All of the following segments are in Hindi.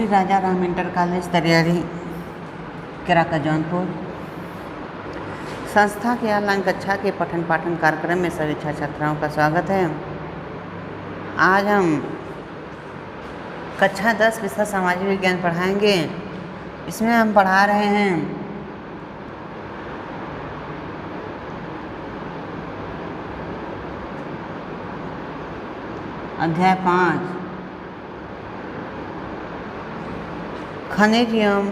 श्री राजा राम इंटर कॉलेज तरियारी केराका जौनपुर संस्था के ऑनलाइन कक्षा के पठन पाठन कार्यक्रम में सभी छात्र छात्राओं का स्वागत है। आज हम कक्षा 10 विषय सामाजिक विज्ञान पढ़ाएंगे। इसमें हम पढ़ा रहे हैं अध्याय 5 खनिज एवं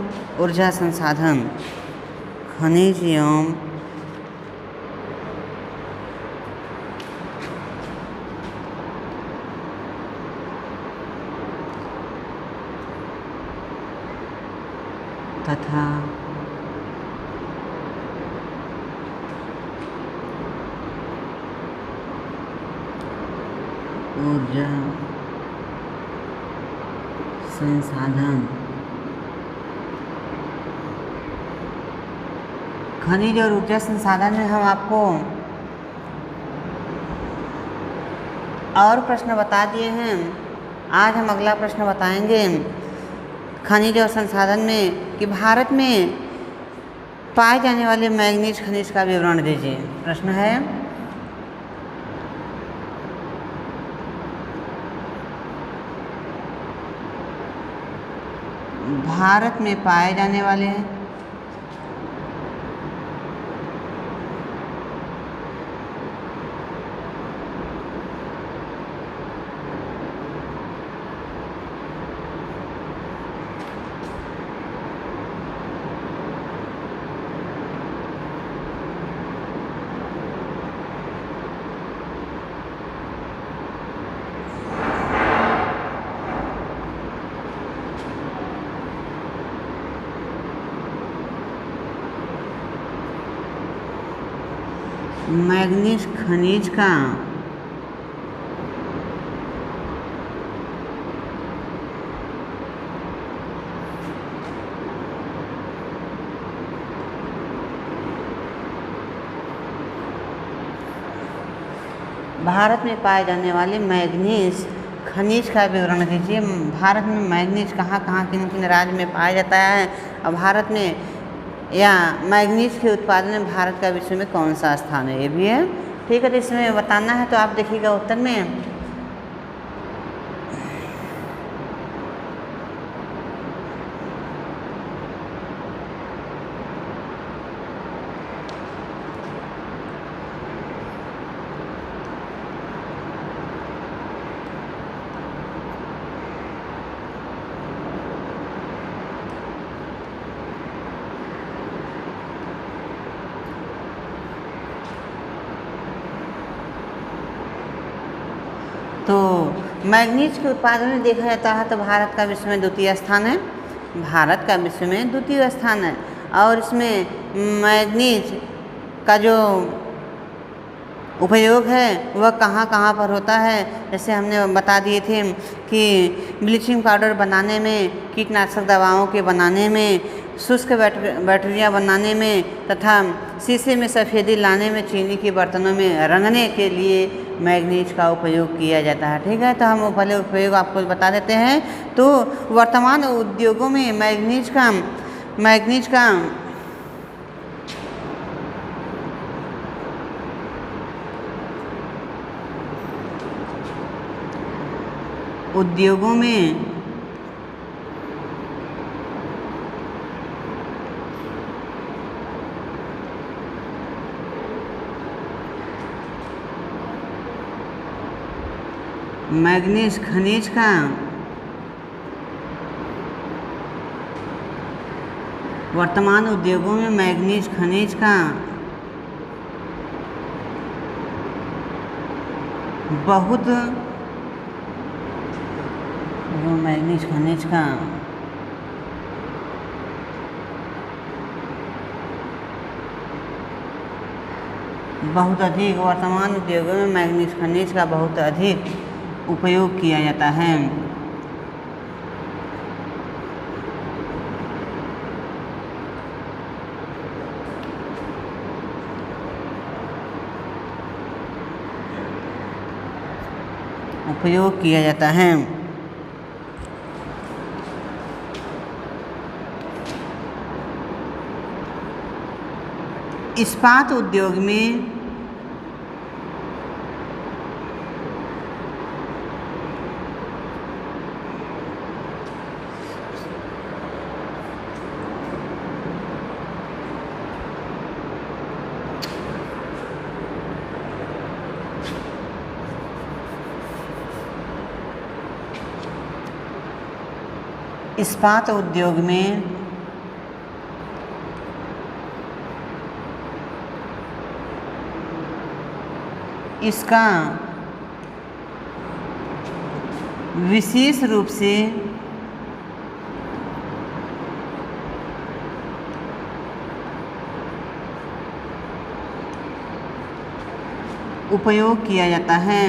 ऊर्जा संसाधन। खनिज एवं तथा ऊर्जा संसाधन। खनिज और ऊर्जा संसाधन में हम आपको और प्रश्न बता दिए हैं। आज हम अगला प्रश्न बताएंगे खनिज और संसाधन में कि भारत में पाए जाने वाले मैंगनीज खनिज का विवरण दीजिए। प्रश्न है भारत में पाए जाने वाले मैंगनीज खनिज का भारत में पाए जाने वाले मैंगनीज खनिज का विवरण दीजिए। भारत में मैंगनीज कहाँ कहाँ किन किन राज्य में पाया जाता है और भारत में या मैंगनीज के उत्पादन में भारत का विश्व में कौन सा स्थान है, ये भी है। ठीक है, तो इसमें बताना है तो आप देखिएगा उत्तर में तो मैंगनीज के उत्पादन में देखा जाता है तो भारत का विश्व में द्वितीय स्थान है। भारत का विश्व में द्वितीय स्थान है और इसमें मैंगनीज का जो उपयोग है वह कहाँ कहाँ पर होता है। जैसे हमने बता दिए थे कि ब्लीचिंग पाउडर बनाने में, कीटनाशक दवाओं के बनाने में, शुष्क बैटरियाँ बनाने में तथा शीशे में सफ़ेदी लाने में, चीनी के बर्तनों में रंगने के लिए मैंगनीज का उपयोग किया जाता है। ठीक है, तो हम पहले उपयोग आपको बता देते हैं। तो वर्तमान उद्योगों में मैंगनीज का उद्योगों में मैंगनीज खनिज का वर्तमान उद्योगों में मैंगनीज खनिज का बहुत मैंगनीज खनिज का बहुत अधिक वर्तमान उद्योगों में मैंगनीज खनिज का बहुत अधिक उपयोग किया जाता है। उपयोग किया जाता है। इस्पात उद्योग में इसका विशेष रूप से उपयोग किया जाता है।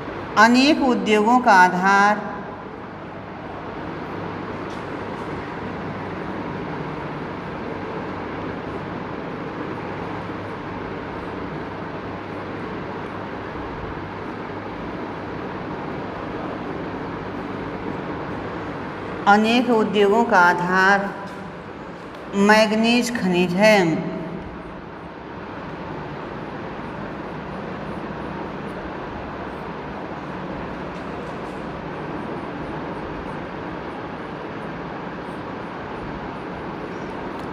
अनेक उद्योगों का आधार मैंगनीज खनिज है।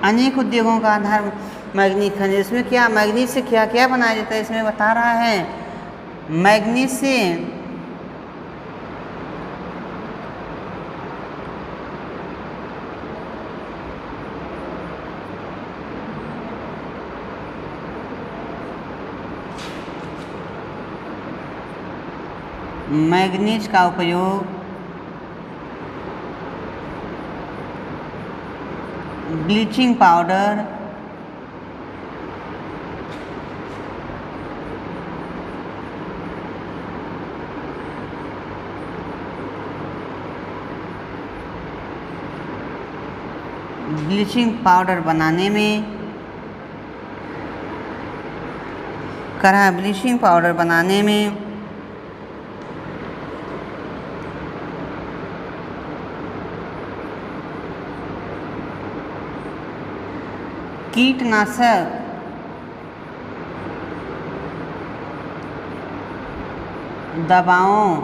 अनेक उद्योगों का आधार मैंगनीज खनिज। इसमें क्या मैंगनीज से क्या क्या बनाया जाता है इसमें बता रहा है। मैंगनीज से मैंगनीज का उपयोग ब्लीचिंग पाउडर, बनाने में ब्लीचिंग पाउडर बनाने में कीटनाशक दवाओं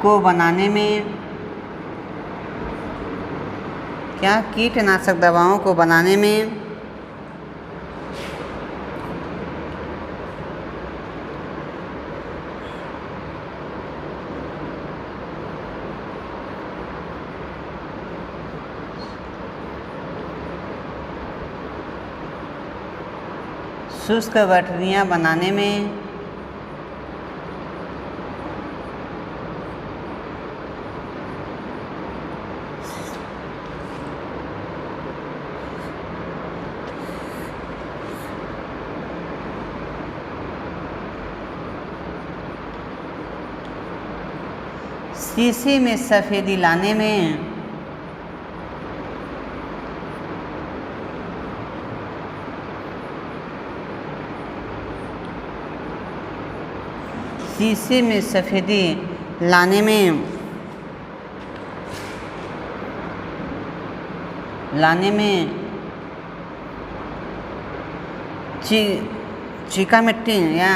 को बनाने में कीटनाशक दवाओं को बनाने में शुष्क बैटरियाँ बनाने में शीशे में सफ़ेदी लाने में लाने में चीका मिट्टी या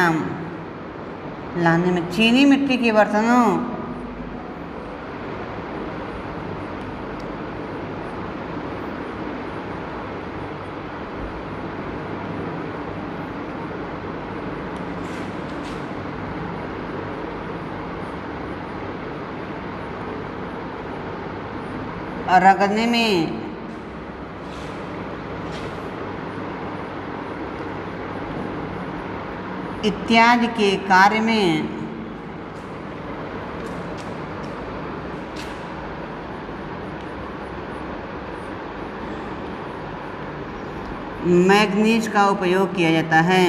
लाने में चीनी मिट्टी के बर्तनों रगड़ने में इत्यादि के कार्य में मैंगनीज का उपयोग किया जाता है।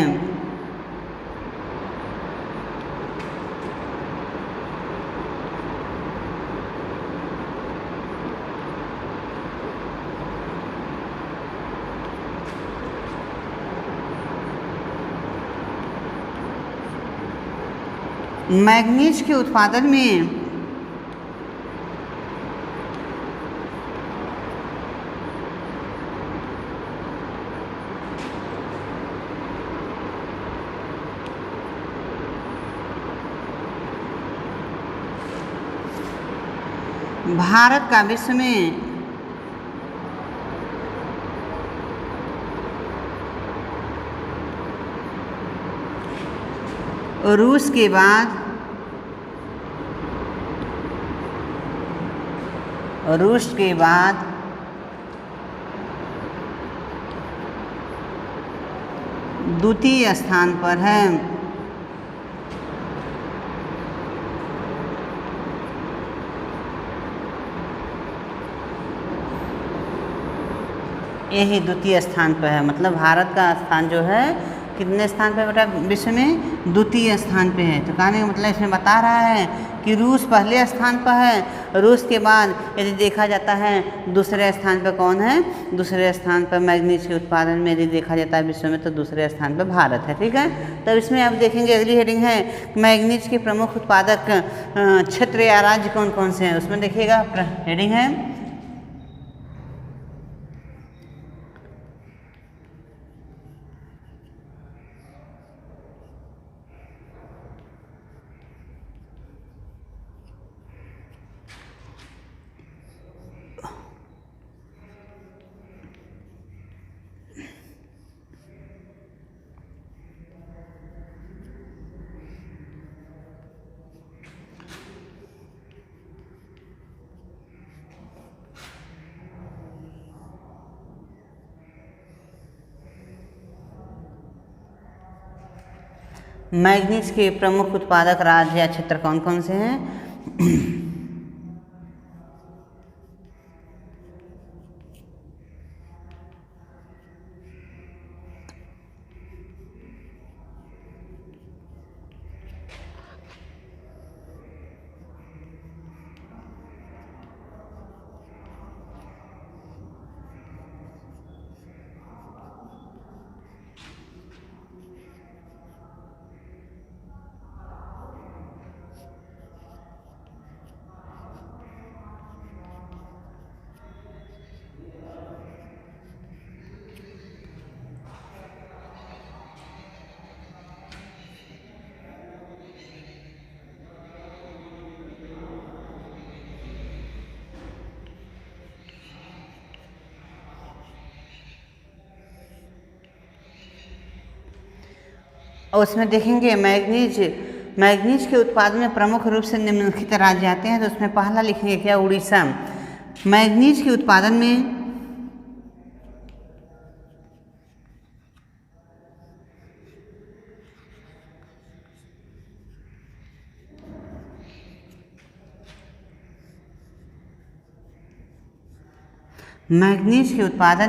मैग्नीज के उत्पादन में भारत का विश्व में रूस के बाद द्वितीय स्थान पर है। यही द्वितीय स्थान पर है, मतलब भारत का स्थान जो है कितने स्थान पे बेटा विश्व में? द्वितीय स्थान पे है। तो कहने का मतलब इसमें बता रहा है कि रूस पहले स्थान पर है, रूस के बाद यदि देखा जाता है दूसरे स्थान पर कौन है? दूसरे स्थान पर मैग्नीज के उत्पादन में यदि देखा जाता है विश्व में तो दूसरे स्थान पर भारत है। ठीक है, तब इसमें आप देखेंगे अगली हेडिंग है मैग्नीज के प्रमुख उत्पादक क्षेत्र या राज्य कौन कौन से हैं। उसमें देखिएगा हेडिंग है मैग्नीज के प्रमुख उत्पादक राज्य या क्षेत्र कौन कौन से हैं। और उसमें देखेंगे मैग्नीज के उत्पादन में प्रमुख रूप से निम्नलिखित राज्य आते हैं। तो उसमें पहला लिखेंगे क्या? उड़ीसा। मैग्नीज के उत्पादन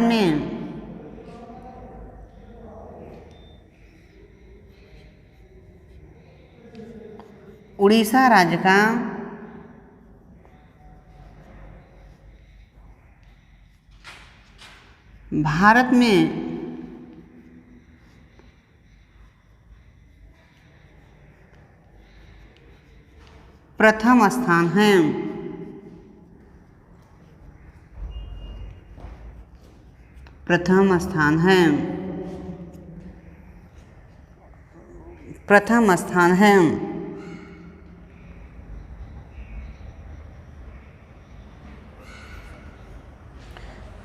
में उड़ीसा राज्य का भारत में प्रथम स्थान है। प्रथम स्थान है।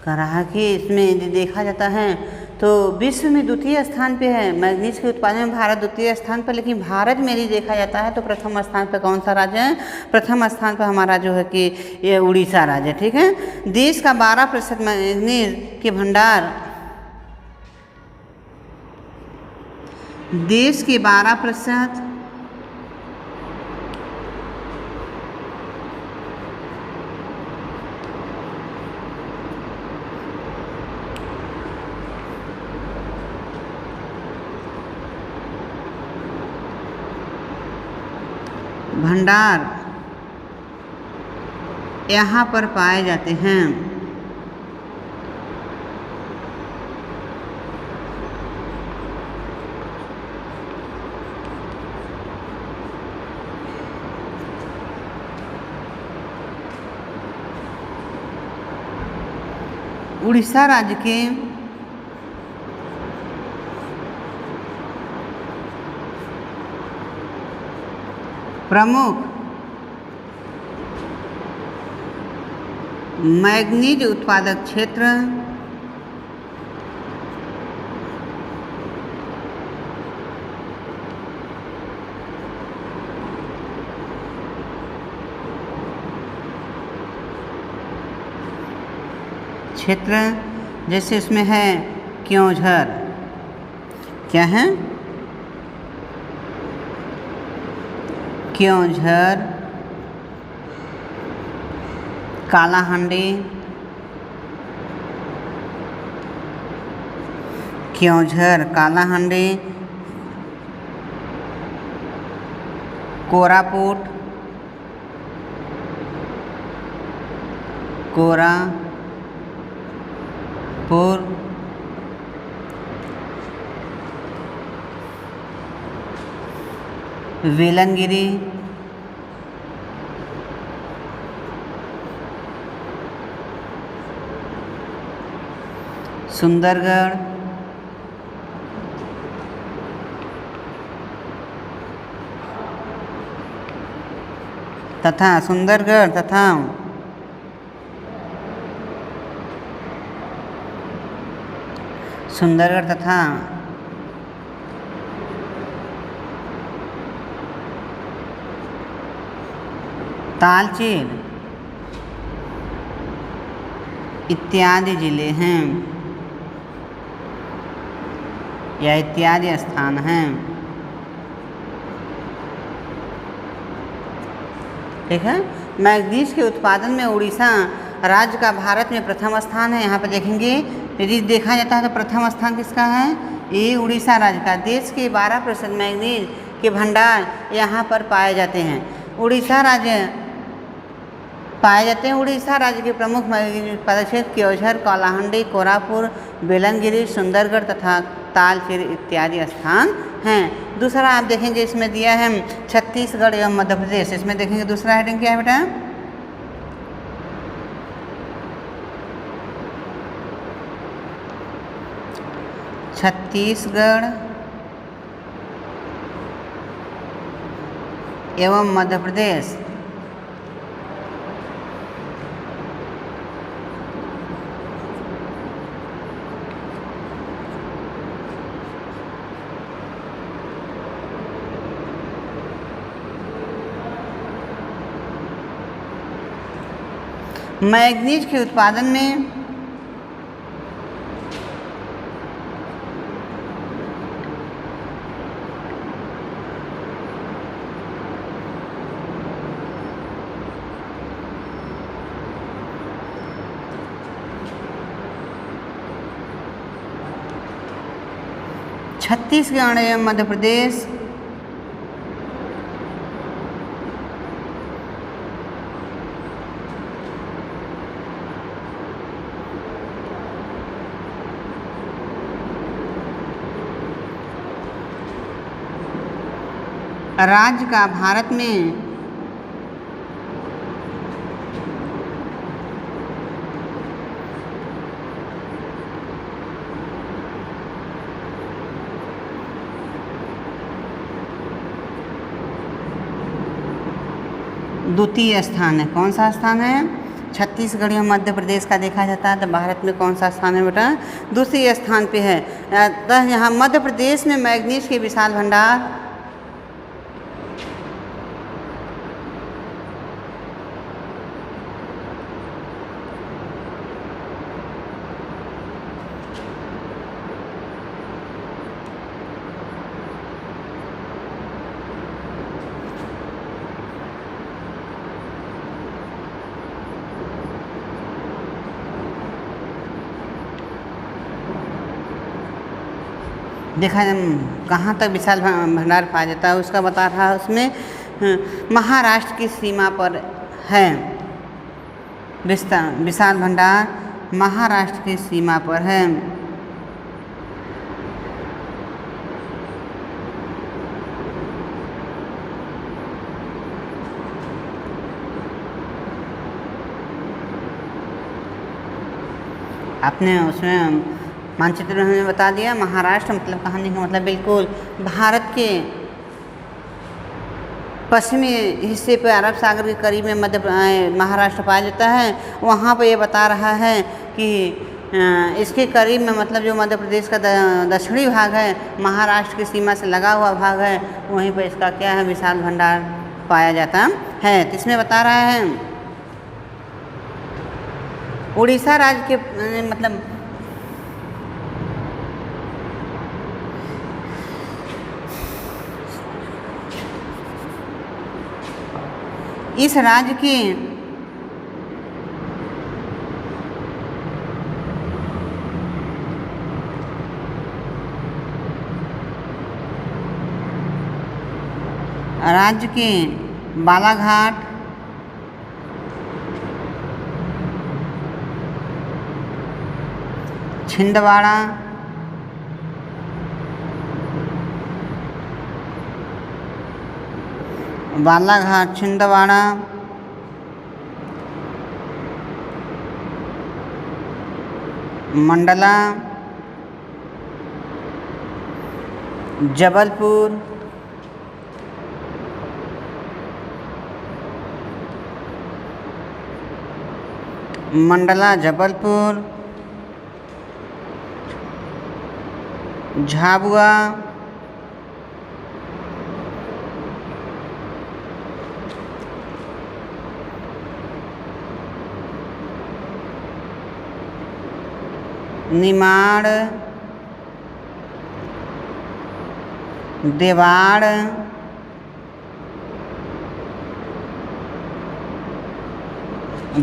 कह रहा कि इसमें यदि देखा जाता है तो विश्व में द्वितीय स्थान पे है। मैग्नीज के उत्पादन में भारत द्वितीय स्थान पर, लेकिन भारत में यदि देखा जाता है तो प्रथम स्थान पर कौन सा राज्य है? प्रथम स्थान पर हमारा जो है कि ये उड़ीसा राज्य। ठीक है, देश का 12% मैग्नीज के भंडार, देश के 12% भंडार यहाँ पर पाए जाते हैं। उड़ीसा राज्य के प्रमुख मैग्नीज उत्पादक क्षेत्र जैसे इसमें है क्योंझर, क्या है? क्योंझर, कालाहांडी, क्योंझर, कालाहांडी, कोरापुट, वेलंगिरी, सुंदरगढ़ तथा तालचेर इत्यादि जिले हैं या इत्यादि स्थान हैं। ठीक है। मैग्नीज के उत्पादन में उड़ीसा राज्य का भारत में प्रथम स्थान है। यहाँ पर देखेंगे, यदि देखा जाता है तो प्रथम स्थान किसका है? ये उड़ीसा राज्य का। देश के 12% मैग्नीज के भंडार यहाँ पर पाए जाते हैं। उड़ीसा राज्य के प्रमुख मैग्नीज उत्पादक क्षेत्र क्योंझर, कालाहांडी, कोरापुट, बेलनगिरी, सुंदरगढ़ तथा तालचेर इत्यादि स्थान हैं। दूसरा आप देखेंगे, इसमें दिया है छत्तीसगढ़ एवं मध्य प्रदेश। इसमें देखेंगे दूसरा हेडिंग क्या है बेटा? छत्तीसगढ़ एवं मध्य प्रदेश। मैग्नीज के उत्पादन में छत्तीसगढ़ एवं मध्य प्रदेश राज्य का भारत में द्वितीय स्थान है। कौन सा स्थान है? छत्तीसगढ़ एवं मध्य प्रदेश का देखा जाता है तो भारत में कौन सा स्थान है बेटा? दूसरे स्थान पे है। तो यहाँ मध्य प्रदेश में मैग्नीज के विशाल भंडार देखा कहाँ तक विशाल भंडार पाया जाता है उसका बता रहा है। उसमें महाराष्ट्र की सीमा पर है विशाल भंडार, महाराष्ट्र की सीमा पर है। आपने उसमें मानचित्र में हमें बता दिया। महाराष्ट्र मतलब कहानी का मतलब बिल्कुल भारत के पश्चिमी हिस्से पर अरब सागर के करीब में महाराष्ट्र पाया जाता है। वहाँ पर ये बता रहा है कि इसके करीब में मतलब जो मध्य प्रदेश का दक्षिणी भाग है, महाराष्ट्र की सीमा से लगा हुआ भाग है, वहीं पर इसका क्या है, विशाल भंडार पाया जाता है। तो इसमें बता रहा है उड़ीसा राज्य के मतलब इस राज्य की बालाघाट, छिंदवाड़ा, मंडला, जबलपुर, झाबुआ, निमाड़, देवाड़,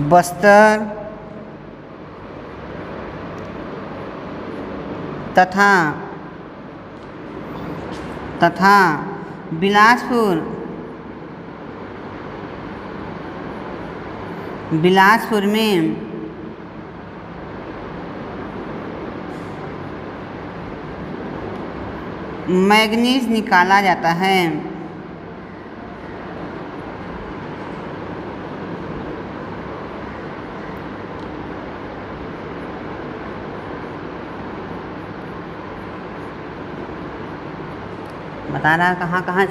बस्तर तथा बिलासपुर में मैग्नीज निकाला जाता है। बता रहा कहाँ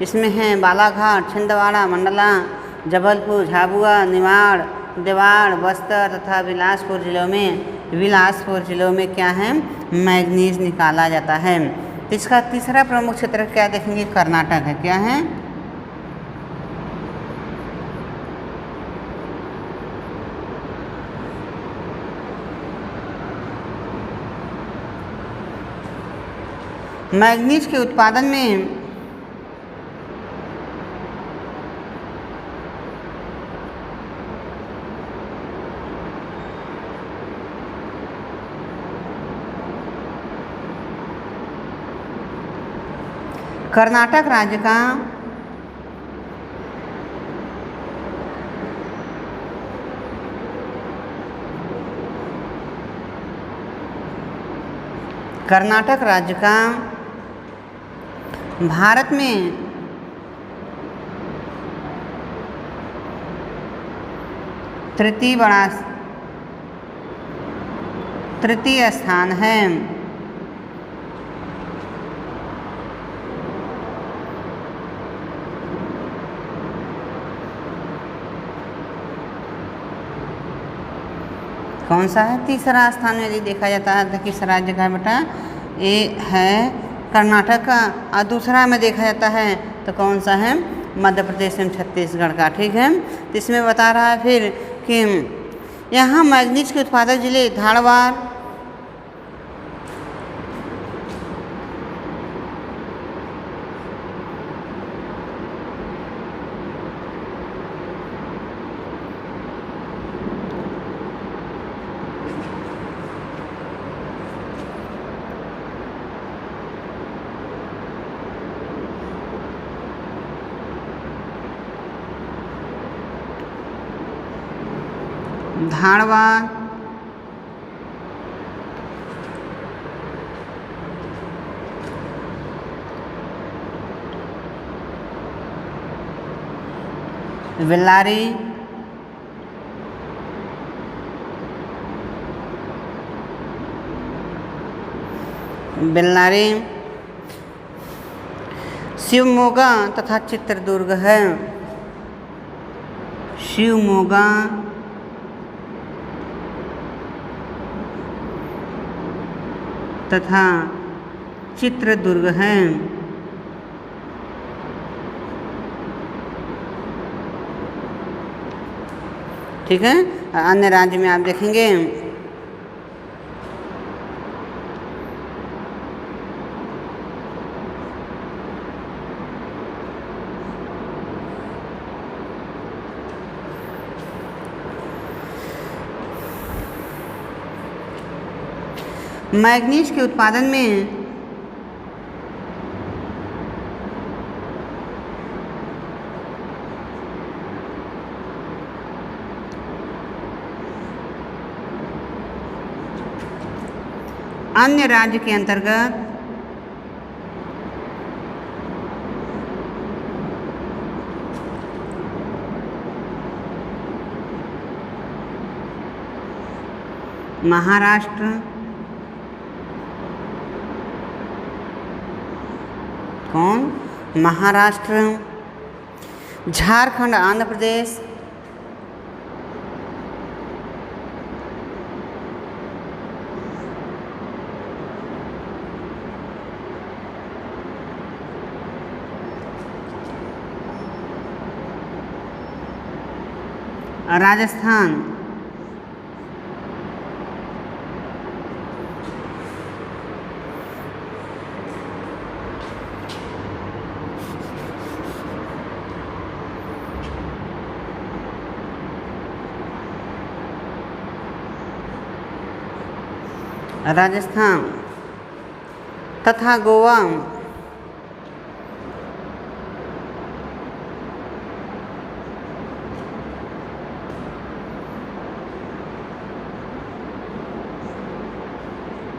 इसमें हैं बालाघाट, छिंदवाड़ा, मंडला, जबलपुर, झाबुआ, निमाड़, देवाड़, बस्तर तथा बिलासपुर जिलों में क्या है, मैग्नीज निकाला जाता है। इसका तीसरा प्रमुख क्षेत्र क्या देखेंगे, कर्नाटक है। क्या है, मैग्नीज के उत्पादन में कर्नाटक राज्य का भारत में तृतीय स्थान है। कौन सा है, तीसरा स्थान में यदि देखा जाता है तो किस राज्य का है बेटा, ये है कर्नाटक का। और दूसरा में देखा जाता है तो कौन सा है, मध्य प्रदेश एवं छत्तीसगढ़ का। ठीक है, तो इसमें बता रहा है फिर कि यहाँ मैग्नीज के उत्पादक जिले धारवाड़, बेल्लारी, बेल्लारी, शिवमोगा तथा चित्रदुर्ग है। शिवमोगा तथा चित्रदुर्ग है। ठीक है। अन्य राज्य में आप देखेंगे मैग्नीज के उत्पादन में अन्य राज्य के अंतर्गत महाराष्ट्र, कौन? महाराष्ट्र, झारखंड, आंध्र प्रदेश, राजस्थान, राजस्थान तथा गोवा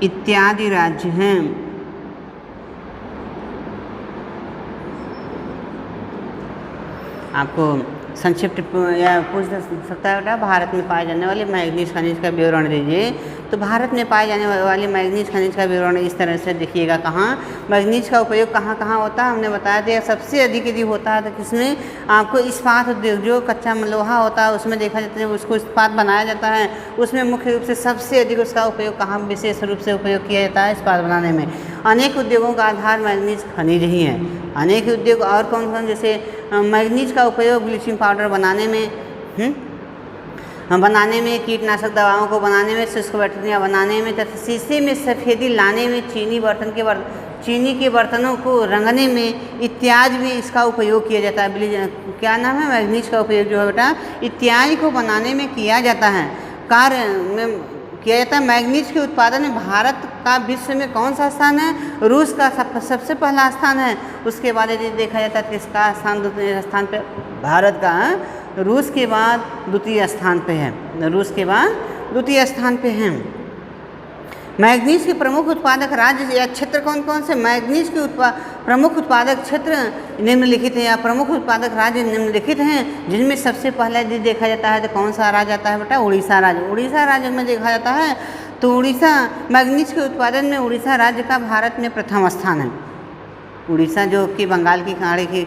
इत्यादि राज्य हैं। आपको संक्षिप्त या पूछ सकता है बेटा, भारत में पाए जाने वाले मैग्नीज खनिज का विवरण दीजिए। तो भारत में पाए जाने वाले मैग्नीज खनिज का विवरण इस तरह से देखिएगा। कहाँ मैग्नीज का उपयोग कहाँ कहाँ होता है, हमने बताया था। सबसे अधिक यदि होता है तो किसमें? आपको इस्पात उद्योग, जो कच्चा लोहा होता है उसमें देखा जाता है, उसको इस्पात बनाया जाता है। उसमें मुख्य रूप से सबसे अधिक उसका उपयोग कहाँ विशेष रूप से उपयोग किया जाता है? इस्पात बनाने में। अनेक उद्योगों का आधार मैग्नीज खनिज ही है। अनेक उद्योग और कौन कौन? जैसे मैग्नीज का उपयोग ब्लीचिंग पाउडर बनाने में, कीटनाशक दवाओं को बनाने में, शुष्क बैटरियाँ बनाने में तथा शीशे में सफ़ेदी लाने में, चीनी के बर्तनों को रंगने में इत्यादि में इसका उपयोग किया जाता है। क्या नाम है? मैग्नीज का उपयोग जो है बेटा इत्यादि को बनाने में किया जाता है, कार्य में किया जाता है। मैग्नीज के उत्पादन में भारत का विश्व में कौन सा स्थान है? रूस का सबसे पहला स्थान है। उसके बाद यदि देखा जाता है किसका स्थान द्वितीय स्थान पे? भारत का रूस के बाद द्वितीय स्थान पे है। रूस के बाद द्वितीय स्थान पे है। मैग्नीज के प्रमुख उत्पादक राज्य या क्षेत्र कौन कौन से? मैग्नीज के प्रमुख उत्पादक क्षेत्र निम्नलिखित हैं या प्रमुख उत्पादक राज्य निम्नलिखित हैं, जिनमें सबसे पहले यदि देखा जाता है तो कौन सा राज्य आता है बेटा? उड़ीसा राज्य। उड़ीसा राज्य में देखा जाता है तो उड़ीसा मैग्नीज के उत्पादन में उड़ीसा राज्य का भारत में प्रथम स्थान है। उड़ीसा जो कि बंगाल की खाड़ी के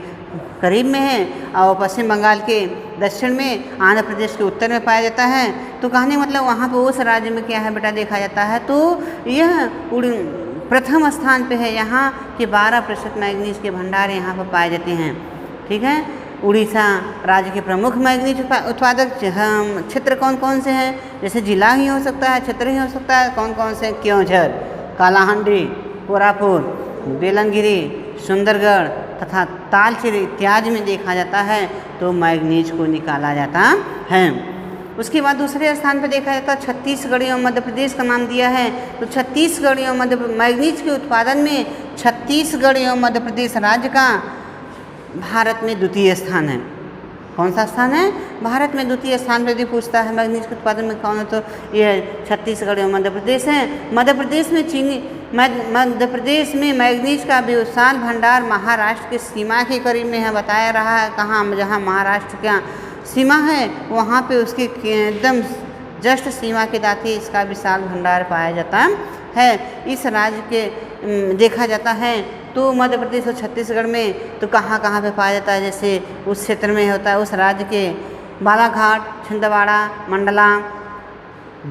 करीब में है और पश्चिम बंगाल के दक्षिण में, आंध्र प्रदेश के उत्तर में पाया जाता है। तो कहने मतलब वहाँ पर उस राज्य में क्या है बेटा देखा जाता है, तो यह प्रथम स्थान पे है। यहाँ के 12% मैग्नीज के भंडार यहाँ पर पाए जाते हैं। ठीक है। उड़ीसा राज्य के प्रमुख मैग्नीज उत्पादक क्षेत्र कौन कौन से हैं? जैसे जिला ही हो सकता है, क्षेत्र ही हो सकता है। कौन कौन से? क्योंझर, कालाहांडी, कोरापुट, बेलनगिरी, सुंदरगढ़ तथा तालचेर इत्यादि में देखा जाता है तो मैग्नीज को निकाला जाता है। उसके बाद दूसरे स्थान पर देखा जाता है छत्तीसगढ़ एवं मध्य प्रदेश का नाम दिया है। तो छत्तीसगढ़ एवं मैग्नीज के उत्पादन में छत्तीसगढ़ एवं मध्य प्रदेश राज्य का भारत में द्वितीय स्थान है। कौन सा स्थान है? भारत में द्वितीय स्थान पर यदि पूछता है मैग्नीज के उत्पादन में कौन है तो यह छत्तीसगढ़ एवं मध्य प्रदेश है। मध्य प्रदेश में मैग्नीज का विशाल भंडार महाराष्ट्र की सीमा के करीब में है। बताया रहा है कहाँ? जहाँ महाराष्ट्र का सीमा है वहाँ पे उसके एकदम जस्ट सीमा के दाती इसका विशाल भंडार पाया जाता है इस राज्य के देखा जाता है तो मध्य प्रदेश और छत्तीसगढ़ में तो कहाँ कहाँ पे पाया जाता है, जैसे उस क्षेत्र में होता है, उस राज्य के बालाघाट, छिंदवाड़ा, मंडला,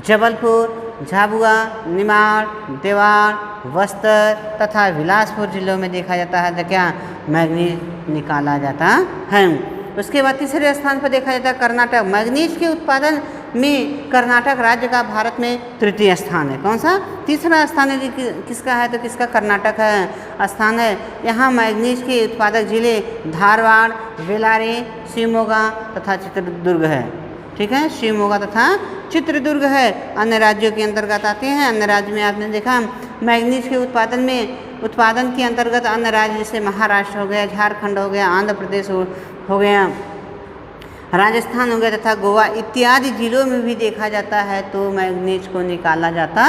जबलपुर, झाबुआ, निमाड़, देवार, बस्तर तथा बिलासपुर जिलों में देखा जाता है तो क्या मैग्नीज निकाला जाता है। उसके बाद तीसरे स्थान पर देखा जाता है कर्नाटक। मैग्नीज के उत्पादन में कर्नाटक राज्य का भारत में तृतीय स्थान है। कौन सा? तीसरा स्थान है किसका है तो किसका? कर्नाटक है स्थान है। यहाँ मैग्नीज के उत्पादक जिले धारवाड़, बेल्लारी, शिवमोगा तथा चित्रदुर्ग है। ठीक है, शिवमोगा तथा चित्रदुर्ग है, अन्य राज्यों के अंतर्गत आते हैं। अन्य राज्य में आपने देखा मैग्नीज के उत्पादन के अंतर्गत अन्य राज्य जैसे महाराष्ट्र हो गया, झारखंड हो गया, आंध्र प्रदेश हो गया, राजस्थान हो गया तथा गोवा इत्यादि जिलों में भी देखा जाता है तो मैग्नीज को निकाला जाता